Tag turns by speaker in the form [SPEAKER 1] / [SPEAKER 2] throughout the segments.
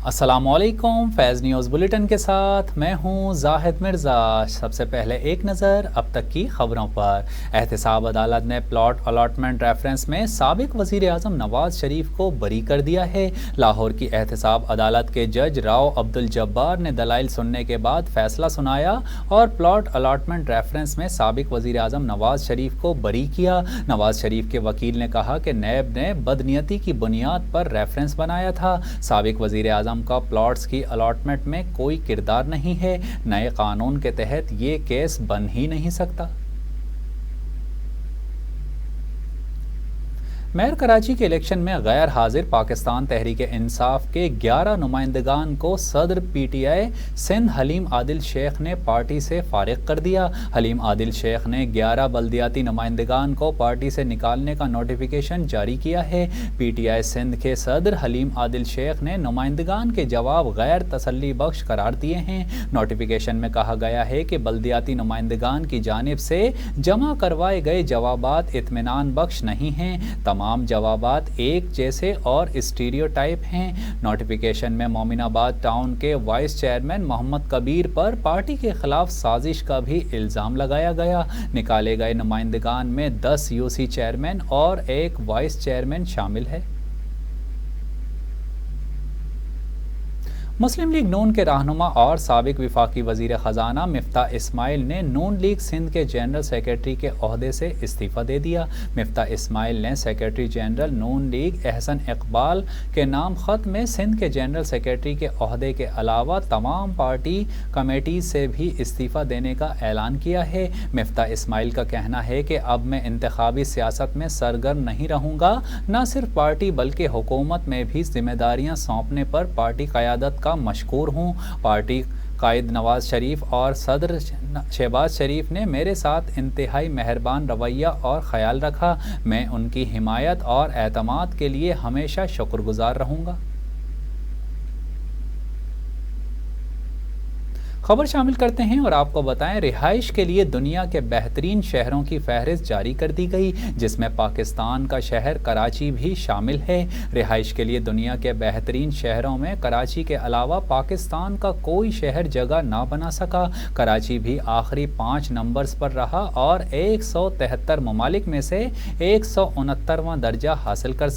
[SPEAKER 1] السلام علیکم، فیض news bulletin کے ساتھ میں ہوں زاہد مرزا۔ سب سے پہلے ایک نظر اب تک کی خبروں پر۔ احتساب عدالت نے پلاٹ الاٹمنٹ ریفرنس میں سابق وزیر اعظم نواز شریف کو بری کر دیا ہے۔ لاہور کی احتساب عدالت کے جج راؤ عبدالجبار نے دلائل سننے کے بعد فیصلہ سنایا اور پلاٹ الاٹمنٹ ریفرنس میں سابق وزیر اعظم نواز شریف کو بری کیا۔ نواز شریف کے وکیل نے کہا کہ نیب نے بدنیتی کی بنیاد پر ریفرنس بنایا تھا۔ سابق وزیر اعظم کا پلاٹس کی الاٹمنٹ میں کوئی کردار نہیں ہے۔ نئے قانون کے تحت یہ کیس بن ہی نہیں سکتا۔ میئر کراچی کے الیکشن میں غیر حاضر پاکستان تحریک انصاف کے 11 نمائندگان کو صدر P T I Sindh Haleem Adil Sheikh نے پارٹی سے فارغ کر دیا۔ حلیم عادل شیخ نے 11 بلدیاتی نمائندگان کو پارٹی سے نکالنے کا نوٹیفیکیشن جاری کیا ہے۔ پی ٹی آئی سندھ کے صدر حلیم عادل شیخ نے نمائندگان کے جواب غیر تسلی بخش قرار دیے ہیں۔ نوٹیفیکیشن میں کہا گیا ہے کہ بلدیاتی نمائندگان کی جانب سے جمع کروائے گئے جوابات اطمینان بخش نہیں ہیں۔ تمام جوابات ایک جیسے اور اسٹیریو ٹائپ ہیں۔ نوٹیفیکیشن میں مومن آباد ٹاؤن کے وائس چیئرمین محمد کبیر پر پارٹی کے خلاف سازش کا بھی الزام لگایا گیا۔ نکالے گئے نمائندگان میں 10 یو سی چیئرمین اور ایک وائس چیئرمین شامل ہے۔ مسلم لیگ نون کے رہنما اور سابق وفاقی وزیر خزانہ مفتاح اسماعیل نے نون لیگ سندھ کے جنرل سیکرٹری کے عہدے سے استعفیٰ دے دیا۔ مفتاح اسماعیل نے سیکرٹری جنرل نون لیگ احسن اقبال کے نام خط میں سندھ کے جنرل سیکرٹری کے عہدے کے علاوہ تمام پارٹی کمیٹیز سے بھی استعفیٰ دینے کا اعلان کیا ہے۔ مفتاح اسماعیل کا کہنا ہے کہ اب میں انتخابی سیاست میں سرگرم نہیں رہوں گا۔ نہ صرف پارٹی بلکہ حکومت میں بھی ذمہ داریاں سونپنے پر پارٹی قیادت کا مشکور ہوں۔ پارٹی قائد نواز شریف اور صدر شہباز شریف نے میرے ساتھ انتہائی مہربان رویہ اور خیال رکھا۔ میں ان کی حمایت اور اعتماد کے لیے ہمیشہ شکر گزار رہوں گا۔ خبر شامل کرتے ہیں اور آپ کو بتائیں، رہائش کے لیے دنیا کے بہترین شہروں کی فہرست جاری کر دی گئی، جس میں پاکستان کا شہر کراچی بھی شامل ہے۔ رہائش کے لیے دنیا کے بہترین شہروں میں کراچی کے علاوہ پاکستان کا کوئی شہر جگہ نہ بنا سکا۔ کراچی بھی آخری 5 نمبرز پر رہا اور 173 ممالک میں سے 169واں درجہ حاصل کر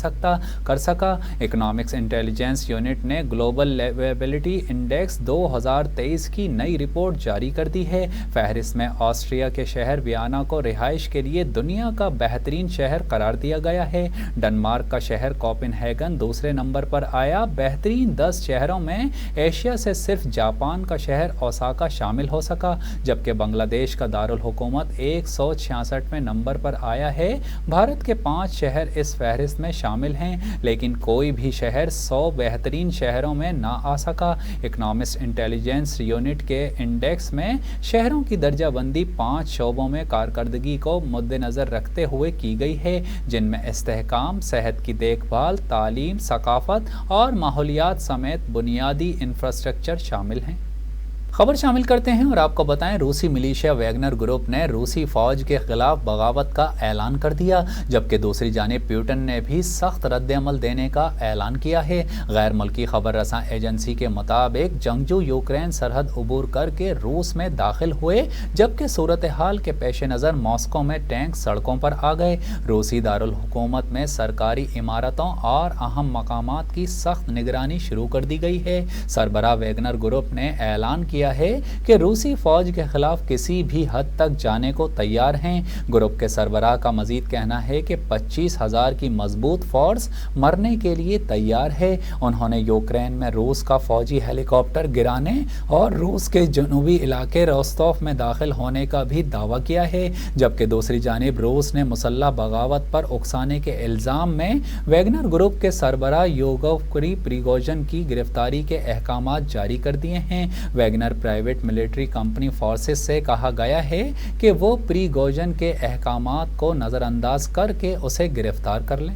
[SPEAKER 1] سکا۔ اکنامکس انٹیلیجنس یونٹ نے گلوبل لیویبلٹی انڈیکس 2023 کی نئی رپورٹ جاری کر دی ہے۔ فہرست میں آسٹریا کے شہر ویانا کو رہائش کے لیے دنیا کا بہترین شہر قرار دیا گیا ہے۔ ڈنمارک کا شہر کوپن ہیگن دوسرے نمبر پر آیا۔ بہترین 10 شہروں میں ایشیا سے صرف جاپان کا شہر اوساکا شامل ہو سکا، جبکہ بنگلہ دیش کا دارالحکومت 166ویں نمبر پر آیا ہے۔ بھارت کے 5 شہر اس فہرست میں شامل ہیں، لیکن کوئی بھی شہر 100 بہترین شہروں میں نہ آ سکا۔ اکنامکس انٹیلیجنس یونٹ کے انڈیکس میں شہروں کی درجہ بندی 5 شعبوں میں کارکردگی کو مد نظر رکھتے ہوئے کی گئی ہے، جن میں استحکام، صحت کی دیکھ بھال، تعلیم، ثقافت اور ماحولیات سمیت بنیادی انفراسٹرکچر شامل ہیں۔ خبر شامل کرتے ہیں اور آپ کو بتائیں، روسی ملیشیا ویگنر گروپ نے روسی فوج کے خلاف بغاوت کا اعلان کر دیا، جبکہ دوسری جانب پیوٹن نے بھی سخت رد عمل دینے کا اعلان کیا ہے۔ غیر ملکی خبر رساں ایجنسی کے مطابق جنگجو یوکرین سرحد عبور کر کے روس میں داخل ہوئے، جبکہ صورتحال کے پیش نظر ماسکو میں ٹینک سڑکوں پر آ گئے۔ روسی دارالحکومت میں سرکاری عمارتوں اور اہم مقامات کی سخت نگرانی شروع کر دی گئی ہے۔ سربراہ ویگنر گروپ نے اعلان کیا ہے کہ روسی فوج کے خلاف کسی بھی حد تک جانے کو تیار ہیں۔ گروپ کے سربراہ کا مزید کہنا ہے کہ 25,000 کی مضبوط فورس مرنے کے لیے تیار ہے۔ انہوں نے یوکرین میں روس کا فوجی ہیلی کاپٹر گرانے اور روس کے جنوبی علاقے روستوف میں داخل ہونے کا بھی دعویٰ کیا ہے، جبکہ دوسری جانب روس نے مسلح بغاوت پر اکسانے کے الزام میں ویگنر گروپ کے سربراہ یوگوری پریگوژن کی گرفتاری کے احکامات جاری کر دیے ہیں۔ Wagner private military company forces سے کہا گیا ہے کہ وہ پریگوژن کے احکامات کو نظر انداز کر کے اسے گرفتار کر لیں۔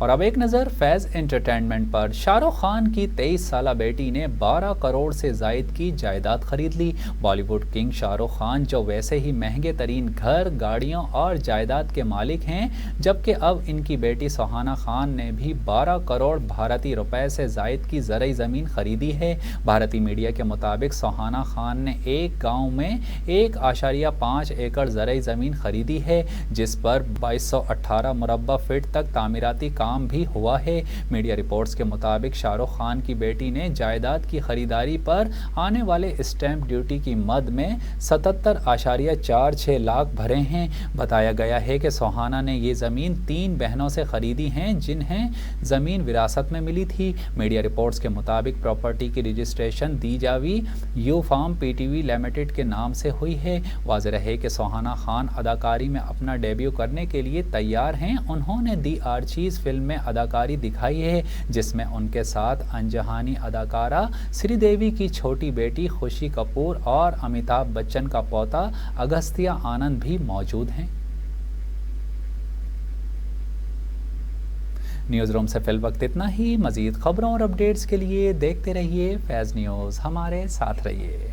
[SPEAKER 1] اور اب ایک نظر فیض انٹرٹینمنٹ پر۔ شاہ رخ خان کی 23 سالہ بیٹی نے 12 کروڑ سے زائد کی جائیداد خرید لی۔ بالی ووڈ کنگ شاہ رخ خان جو ویسے ہی مہنگے ترین گھر، گاڑیوں اور جائیداد کے مالک ہیں، جبکہ اب ان کی بیٹی سہانا خان نے بھی 12 کروڑ بھارتی روپے سے زائد کی زرعی زمین خریدی ہے۔ بھارتی میڈیا کے مطابق سہانا خان نے ایک گاؤں میں 1.5 ایکڑ زرعی زمین خریدی ہے، جس پر 2218 مربع فٹ تک تعمیراتی کام بھی ہوا ہے۔ میڈیا رپورٹس کے مطابق شاہ رخ خان کی بیٹی نے جائیداد کی خریداری پر آنے والے اسٹیمپ ڈیوٹی کی مد میں 77.46 لاکھ بھرے ہیں۔ بتایا گیا ہے کہ سہانا نے یہ زمین 3 بہنوں سے خریدی ہیں، جنہیں زمین وراثت میں ملی تھی۔ میڈیا رپورٹس کے مطابق پراپرٹی کی رجسٹریشن دی جاوی U farm P T V limited کے نام سے ہوئی ہے۔ واضح رہے کہ سہانا خان اداکاری میں اپنا ڈیبیو کرنے کے لیے تیار ہیں۔ انہوں نے دی آرچیز فلم میں اداکاری دکھائی ہے، جس میں ان کے ساتھ انجہانی اداکارہ سری دیوی کی چھوٹی بیٹی خوشی کپور اور امیتابھ بچن کا پوتا اگستیہ آنند بھی موجود ہیں۔ نیوز روم سے فی الوقت اتنا ہی۔ مزید خبروں اور اپڈیٹس کے لیے دیکھتے رہیے فیض نیوز، ہمارے ساتھ رہیے۔